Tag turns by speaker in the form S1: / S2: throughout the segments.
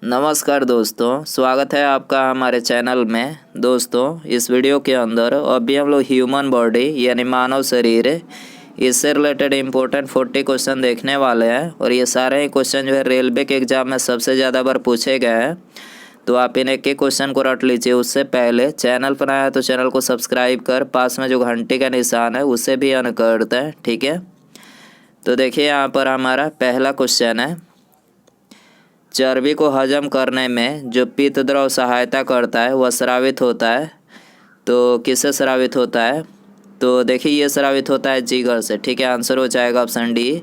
S1: नमस्कार दोस्तों, स्वागत है आपका हमारे चैनल में। दोस्तों, इस वीडियो के अंदर अभी हम लोग ह्यूमन बॉडी यानी मानव शरीर इससे रिलेटेड इम्पोर्टेंट 40 क्वेश्चन देखने वाले हैं। और ये सारे ही क्वेश्चन जो है रेलवे के एग्ज़ाम में सबसे ज़्यादा बार पूछे गए हैं, तो आप इन एक एक क्वेश्चन को रट लीजिए। उससे पहले चैनल पर आया तो चैनल को सब्सक्राइब कर पास में जो घंटी का निशान है उसे भी ऑन कर दें, ठीक है। तो देखिए यहाँ पर हमारा पहला क्वेश्चन है, चर्बी को हजम करने में जो पित्त द्रव सहायता करता है वह स्रावित होता है। तो किससे स्रावित होता है? तो देखिए ये स्रावित होता है जिगर से, ठीक है। आंसर हो जाएगा ऑप्शन डी।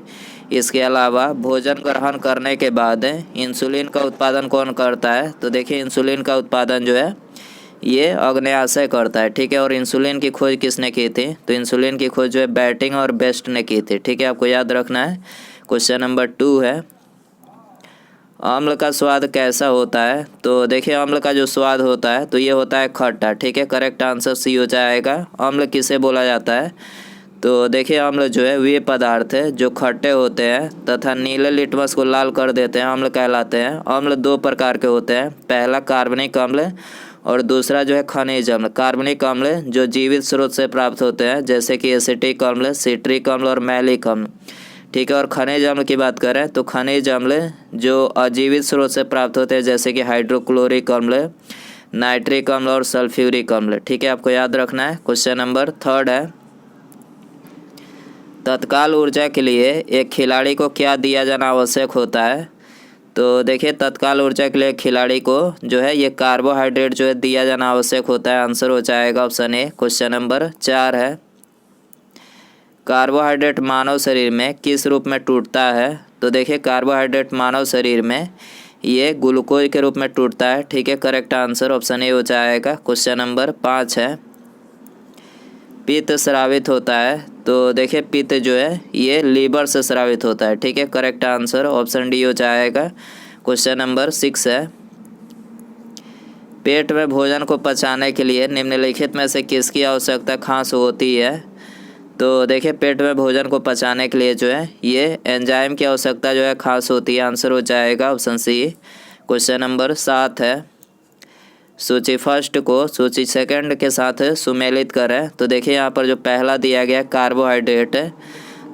S1: इसके अलावा भोजन ग्रहण करने के बाद इंसुलिन का उत्पादन कौन करता है? तो देखिए इंसुलिन का उत्पादन जो है ये अग्न्याशय करता है, ठीक है। और इंसुलिन की खोज किसने की थी? तो इंसुलिन की खोज जो है बैटिंग और बेस्ट ने की थी, ठीक है। आपको याद रखना है। क्वेश्चन नंबर 2 है, अम्ल का स्वाद कैसा होता है? तो देखिए अम्ल का जो स्वाद होता है तो ये होता है खट्टा, ठीक है। करेक्ट आंसर सी हो जाएगा। अम्ल किसे बोला जाता है? तो देखिए अम्ल जो है वे पदार्थ है जो खट्टे होते हैं तथा नीले लिटमस को लाल कर देते हैं, अम्ल कहलाते हैं। अम्ल दो प्रकार के होते हैं, पहला कार्बनिक अम्ल और दूसरा जो है खनिज अम्ल। कार्बनिक अम्ल जो जीवित स्रोत से प्राप्त होते हैं जैसे कि एसिटिक अम्ल, सिट्रिक अम्ल और मैलिक अम्ल, ठीक है। और खनिज अम्ल की बात करें तो खनिज अम्ल जो अजीवित स्रोत से प्राप्त होते हैं जैसे कि हाइड्रोक्लोरिक अम्ल, नाइट्रिक अम्ल और सल्फ्यूरिक अम्ल, ठीक है। आपको याद रखना है। क्वेश्चन नंबर 3 है, तत्काल ऊर्जा के लिए एक खिलाड़ी को क्या दिया जाना आवश्यक होता है? तो देखिए तत्काल ऊर्जा के लिए खिलाड़ी को जो है ये कार्बोहाइड्रेट जो है दिया जाना आवश्यक होता है। आंसर हो जाएगा ऑप्शन ए। क्वेश्चन नंबर 4 है, कार्बोहाइड्रेट मानव शरीर में किस रूप में टूटता है? तो देखिए कार्बोहाइड्रेट मानव शरीर में ये ग्लूकोज के रूप में टूटता है, ठीक है। करेक्ट आंसर ऑप्शन ए हो जाएगा। क्वेश्चन नंबर 5 है, पित्त स्रावित होता है। तो देखिए पित्त जो है ये लीवर से स्रावित होता है, ठीक है। करेक्ट आंसर ऑप्शन डी हो जाएगा। क्वेश्चन नंबर 6 है, पेट में भोजन को पचाने के लिए निम्नलिखित में से किसकी आवश्यकता खास होती है? तो देखिए पेट में भोजन को पचाने के लिए जो है ये एंजाइम की आवश्यकता जो है खास होती है। आंसर हो जाएगा ऑप्शन सी। क्वेश्चन नंबर 7 है, सूची फर्स्ट को सूची सेकंड के साथ सुमेलित करें। तो देखिए यहाँ पर जो पहला दिया गया कार्बोहाइड्रेट है,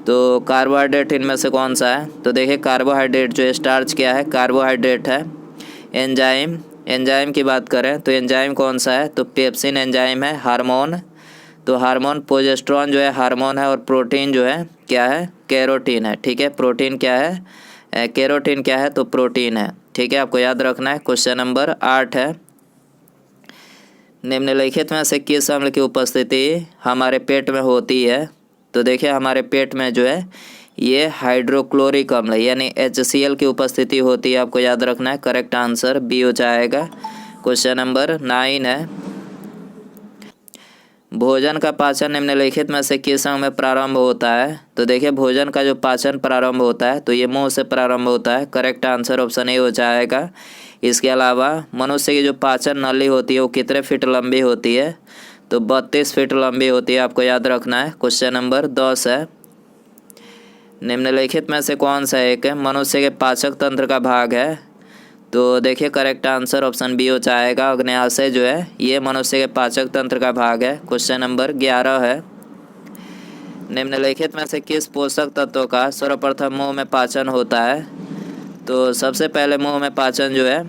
S1: तो कार्बोहाइड्रेट इनमें से कौन सा है? तो देखिए कार्बोहाइड्रेट जो है स्टार्च क्या है? कार्बोहाइड्रेट है। एंजाइम की बात करें तो एंजाइम कौन सा है? तो पेप्सिन एंजाइम है। हार्मोन, तो हार्मोन प्रोजेस्टेरोन जो है हार्मोन है। और प्रोटीन जो है क्या है? कैरोटीन है, ठीक है। प्रोटीन क्या है? कैरोटीन क्या है? तो प्रोटीन है, ठीक है। आपको याद रखना है। क्वेश्चन नंबर 8 है, निम्नलिखित में से किस अम्ल की उपस्थिति हमारे पेट में होती है? तो देखिए हमारे पेट में जो है ये हाइड्रोक्लोरिक अम्ल यानी HCl की उपस्थिति होती है। आपको याद रखना है। करेक्ट आंसर बी हो जाएगा। क्वेश्चन नंबर 9 है, भोजन का पाचन निम्नलिखित में से किस अंग में प्रारंभ होता है? तो देखिए भोजन का जो पाचन प्रारंभ होता है तो ये मुंह से प्रारंभ होता है। करेक्ट आंसर ऑप्शन ए हो जाएगा। इसके अलावा मनुष्य की जो पाचन नली होती है वो कितने फीट लंबी होती है? तो 32 फीट लंबी होती है। आपको याद रखना है। क्वेश्चन नंबर 10 है, निम्नलिखित में से कौन सा एक मनुष्य के पाचक तंत्र का भाग है? तो देखिए करेक्ट आंसर ऑप्शन बी हो जाएगा। अग्न्याशय जो है ये मनुष्य के पाचक तंत्र का भाग है। क्वेश्चन नंबर 11 है, निम्नलिखित में से किस पोषक तत्वों का सर्वप्रथम मुंह में पाचन होता है? तो सबसे पहले मुंह में पाचन जो है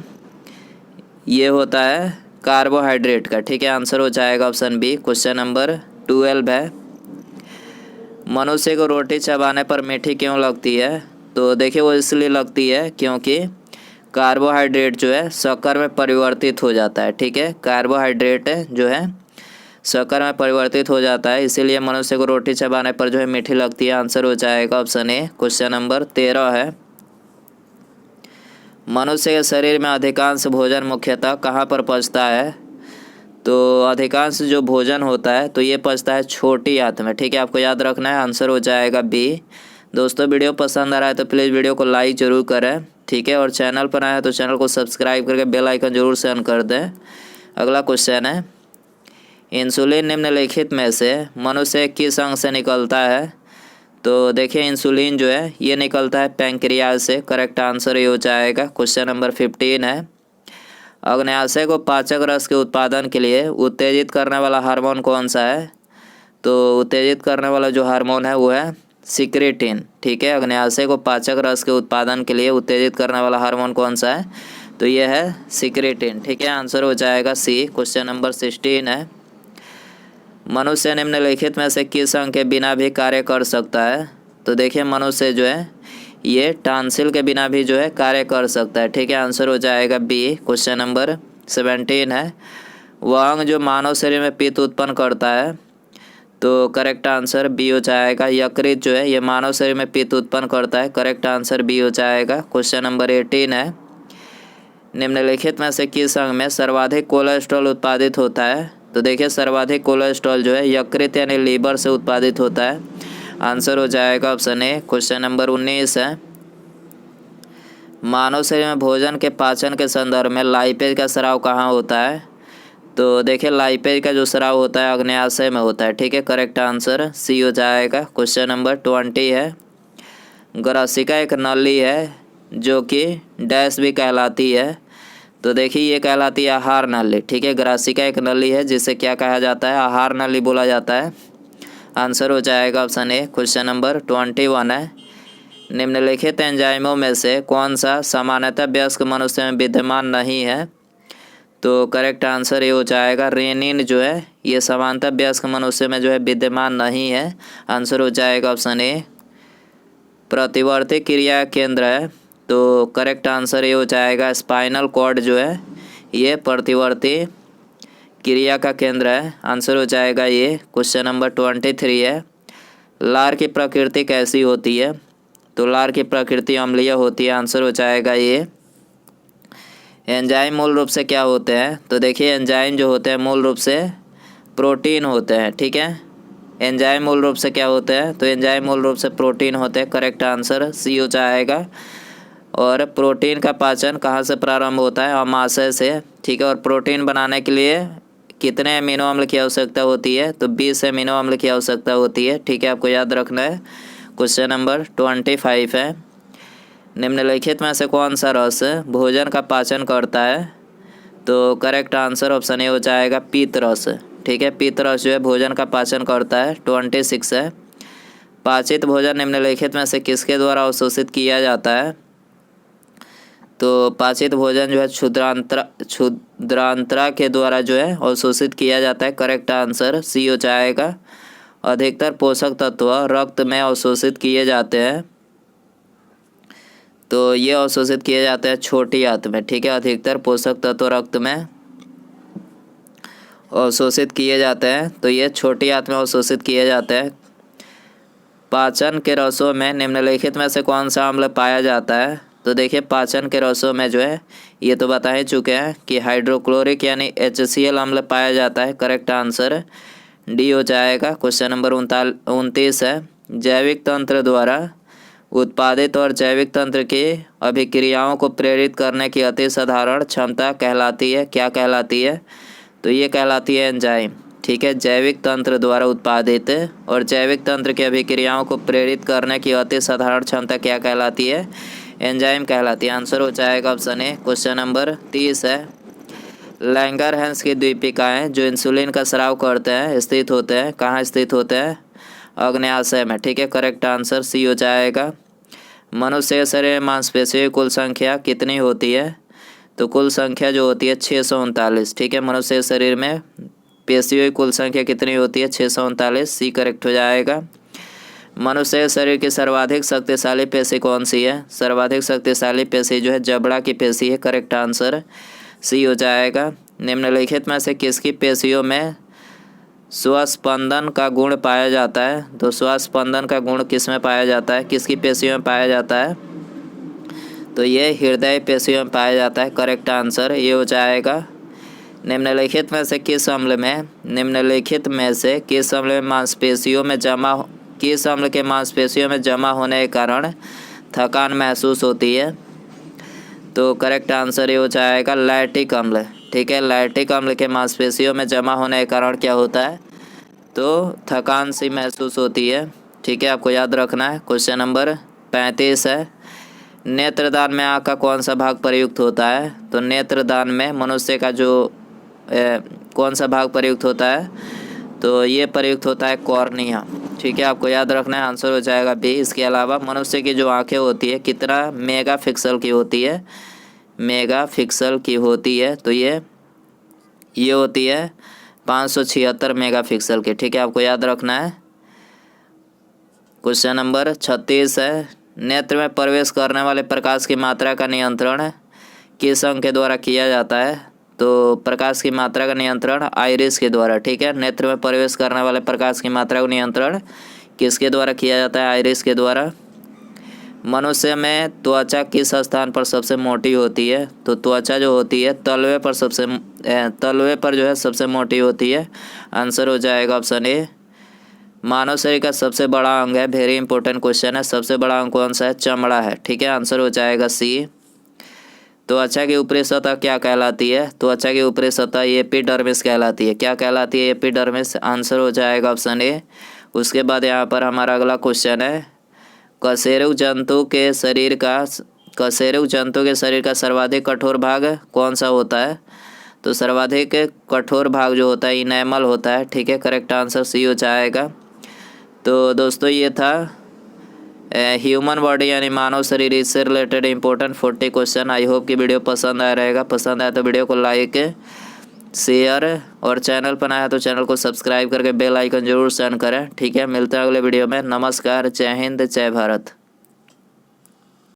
S1: ये होता है कार्बोहाइड्रेट का, ठीक है। आंसर हो जाएगा ऑप्शन बी। क्वेश्चन नंबर 12 है, मनुष्य को रोटी चबाने पर मीठी क्यों लगती है? तो देखिए वो इसलिए लगती है क्योंकि कार्बोहाइड्रेट जो है शक्कर में परिवर्तित हो जाता है, ठीक है। कार्बोहाइड्रेट जो है शक्कर में परिवर्तित हो जाता है, इसीलिए मनुष्य को रोटी चबाने पर जो है मीठी लगती है। आंसर हो जाएगा ऑप्शन ए। क्वेश्चन नंबर 13 है, मनुष्य के शरीर में अधिकांश भोजन मुख्यतः कहाँ पर पचता है? तो अधिकांश जो भोजन होता है तो ये पचता है छोटी आंत में, ठीक है। आपको याद रखना है। आंसर हो जाएगा बी। दोस्तों वीडियो पसंद आ रहा है तो प्लीज़ वीडियो को लाइक ज़रूर करें, ठीक है। और चैनल पर आया है तो चैनल को सब्सक्राइब करके बेल आइकन जरूर से ऑन कर दें। अगला क्वेश्चन है, इंसुलिन निम्नलिखित में से मनुष्य किस अंग से निकलता है? तो देखिए इंसुलिन जो है ये निकलता है पैंक्रियाज से। करेक्ट आंसर ये हो जाएगा। क्वेश्चन नंबर 15 है, अग्न्याशय को पाचक रस के उत्पादन के लिए उत्तेजित करने वाला हार्मोन कौन सा है? तो उत्तेजित करने वाला जो हार्मोन है वो है सिक्रेटिन। ठीक है, अग्न्याशय को पाचक रस के उत्पादन के लिए उत्तेजित करने वाला हार्मोन कौन सा है? तो ये है सिक्रेटिन। ठीक है, आंसर हो जाएगा सी। क्वेश्चन नंबर 16 है, मनुष्य निम्नलिखित में से किस अंग के बिना भी कार्य कर सकता है? तो देखिए मनुष्य जो है ये टांसिल के बिना भी जो है कार्य कर सकता है। ठीक है, आंसर हो जाएगा बी। क्वेश्चन नंबर 17 है, वह अंग जो मानव शरीर में पित्त उत्पन्न करता है? तो करेक्ट आंसर बी हो जाएगा। यकृत जो है ये मानव शरीर में पित्त उत्पन्न करता है। करेक्ट आंसर बी हो जाएगा। क्वेश्चन नंबर 18 है, निम्नलिखित में से किस अंग में सर्वाधिक कोलेस्ट्रॉल उत्पादित होता है? तो देखिए सर्वाधिक कोलेस्ट्रॉल जो है यकृत यानी लीवर से उत्पादित होता है। आंसर हो जाएगा ऑप्शन ए। क्वेश्चन नंबर 19 है, मानव शरीर में भोजन के पाचन के संदर्भ में लाइपेज का स्राव कहाँ होता है? तो देखिए लाइपेज का जो स्राव होता है अग्न्याशय में होता है। ठीक है, करेक्ट आंसर सी हो जाएगा। क्वेश्चन नंबर 20 है, ग्रसिका एक नली है जो कि डैश भी कहलाती है? तो देखिए ये कहलाती है आहार नली। ठीक है, ग्रासिका एक नली है जिसे क्या कहा जाता है? आहार नली बोला जाता है। आंसर हो जाएगा ऑप्शन ए। क्वेश्चन नंबर 21 है, निम्नलिखित एंजाइमों में से कौन सा सामान्यतः वयस्क मनुष्य में विद्यमान नहीं है? तो करेक्ट आंसर ये हो जाएगा रेनिन जो है ये सामान्यतः वयस्क मनुष्य में जो है विद्यमान नहीं है। आंसर हो जाएगा ऑप्शन ए। प्रतिवर्ती क्रिया केंद्र है, तो करेक्ट आंसर ये हो जाएगा स्पाइनल कॉर्ड जो है ये प्रतिवर्ती क्रिया का केंद्र है। आंसर हो जाएगा ये। क्वेश्चन नंबर 23 है, लार की प्रकृति कैसी होती है? तो लार की प्रकृति अम्लीय होती है। आंसर हो जाएगा ये। एंजाइम मूल रूप से क्या होते हैं? तो देखिए एंजाइम जो होते हैं मूल रूप से प्रोटीन होते हैं। ठीक है, एंजाइम मूल रूप से क्या होते हैं? तो एंजाइम मूल रूप से प्रोटीन होते हैं। करेक्ट आंसर सी हो जाएगा। और प्रोटीन का पाचन कहाँ से प्रारंभ होता है? अमाशय से। ठीक है, और प्रोटीन बनाने के लिए कितने अमीनो अम्ल की आवश्यकता होती है? तो 20 अमीनो अम्ल की आवश्यकता होती है। ठीक है, आपको याद रखना है। क्वेश्चन नंबर 25 है, निम्नलिखित में से कौन सा रस भोजन का पाचन करता है? तो करेक्ट आंसर ऑप्शन ए हो जाएगा पीत रस। ठीक है, पीत रस जो है भोजन का पाचन करता है। 26 है, पाचित भोजन निम्नलिखित में से किसके द्वारा अवशोषित किया जाता है? तो पाचित भोजन जो है क्षुद्रांतरा के द्वारा जो है अवशोषित किया जाता है। करेक्ट आंसर सी हो जाएगा। अधिकतर पोषक तत्व रक्त में अवशोषित किए जाते हैं, तो ये अवशोषित किए जाते हैं छोटी आंत में। ठीक है, अधिकतर पोषक तत्व रक्त में अवशोषित किए जाते हैं, तो ये छोटी आंत में अवशोषित किए जाते हैं। पाचन के रसों में निम्नलिखित में से कौन सा अम्ल पाया जाता है? तो देखिए पाचन के रसों में जो है ये तो बता ही चुके हैं कि हाइड्रोक्लोरिक यानी HCl अम्ल पाया जाता है। करेक्ट आंसर डी हो जाएगा। क्वेश्चन नंबर 29 है, जैविक तंत्र द्वारा उत्पादित और जैविक तंत्र की अभिक्रियाओं को प्रेरित करने की अति साधारण क्षमता कहलाती है? क्या कहलाती है? तो ये कहलाती है एंजाइम। ठीक है, जैविक तंत्र द्वारा उत्पादित और जैविक तंत्र की अभिक्रियाओं को प्रेरित करने की अति साधारण क्षमता क्या कहलाती है? एंजाइम कहलाती है। आंसर हो जाएगा ऑप्शन ए। क्वेश्चन नंबर 30 है, लैंगरहैंस की द्वीपिकाएँ जो इंसुलिन का स्राव करते हैं स्थित होते हैं कहाँ स्थित होते हैं? अग्न्याशय में। ठीक है, करेक्ट आंसर सी हो जाएगा। मनुष्य के शरीर में मांसपेशियों की कुल संख्या कितनी होती है? तो कुल संख्या जो होती है 639। ठीक है, मनुष्य के शरीर में पेशियों की कुल संख्या कितनी होती है? 639। सी करेक्ट हो जाएगा। मनुष्य के शरीर की सर्वाधिक शक्तिशाली पेशी कौन सी है? सर्वाधिक शक्तिशाली पेशी जो है जबड़ा की पेशी है। करेक्ट आंसर सी हो जाएगा। निम्नलिखित में से किसकी पेशियों में स्वस्पंदन का गुण पाया जाता है? तो स्वस्पंदन का गुण किस में पाया जाता है? किसकी पेशियों में पाया जाता है? तो ये हृदय पेशियों में पाया जाता है। करेक्ट आंसर ये हो जाएगा। निम्नलिखित में से किस अम्ल में किस अम्ल के मांसपेशियों में जमा होने के कारण थकान महसूस होती है? तो करेक्ट आंसर ये हो जाएगा लैक्टिक अम्ल। ठीक है, लैक्टिक अम्ल के मांसपेशियों में जमा होने के कारण क्या होता है? तो थकान सी महसूस होती है। ठीक है, आपको याद रखना है। क्वेश्चन नंबर 35 है, नेत्रदान में आँख का कौन सा भाग प्रयुक्त होता है? तो नेत्रदान में मनुष्य का जो कौन सा भाग प्रयुक्त होता है? तो ये प्रयुक्त होता है कॉर्निया। ठीक है, आपको याद रखना है, आंसर हो जाएगा बी। इसके अलावा मनुष्य की जो आंखें होती है कितना मेगा पिक्सल की होती है? मेगा पिक्सल की होती है, तो ये होती है 576 मेगा पिक्सल की। ठीक है, आपको याद रखना है। क्वेश्चन नंबर 36 है, नेत्र में प्रवेश करने वाले प्रकाश की मात्रा का नियंत्रण किस अंग के द्वारा किया जाता है? तो प्रकाश की मात्रा का नियंत्रण आइरिस के द्वारा। ठीक है, नेत्र में प्रवेश करने वाले प्रकाश की मात्रा का नियंत्रण किसके द्वारा किया जाता है? आइरिस के द्वारा। मनुष्य में त्वचा किस स्थान पर सबसे मोटी होती है? तो त्वचा जो होती है तलवे पर जो है सबसे मोटी होती है। आंसर हो जाएगा ऑप्शन ए। मानव शरीर का सबसे बड़ा अंग है, वेरी इंपॉर्टेंट क्वेश्चन है, सबसे बड़ा अंग कौन सा है? चमड़ा है। ठीक है, आंसर हो जाएगा सी। त्वचा की ऊपरी सतह क्या कहलाती है? त्वचा की ऊपरी सतह एपिडर्मिस कहलाती है। क्या कहलाती है? एपिडर्मिस। आंसर हो जाएगा ऑप्शन ए। उसके बाद यहाँ पर हमारा अगला क्वेश्चन है, कशेरुक जंतु के शरीर का सर्वाधिक कठोर भाग कौन सा होता है? तो सर्वाधिक कठोर भाग जो होता है इनेमल होता है। ठीक है, करेक्ट आंसर सी हो जाएगा। तो दोस्तों ये था ह्यूमन बॉडी यानी मानव शरीर, इससे related important 40 question. I hope कि वीडियो पसंद आया रहेगा। पसंद आया तो वीडियो को लाइक शेयर और चैनल पर आया तो चैनल को सब्सक्राइब करके बेल आइकन जरूर सेंड करें। ठीक है, मिलते हैं अगले वीडियो में। नमस्कार, जय हिंद, जय भारत।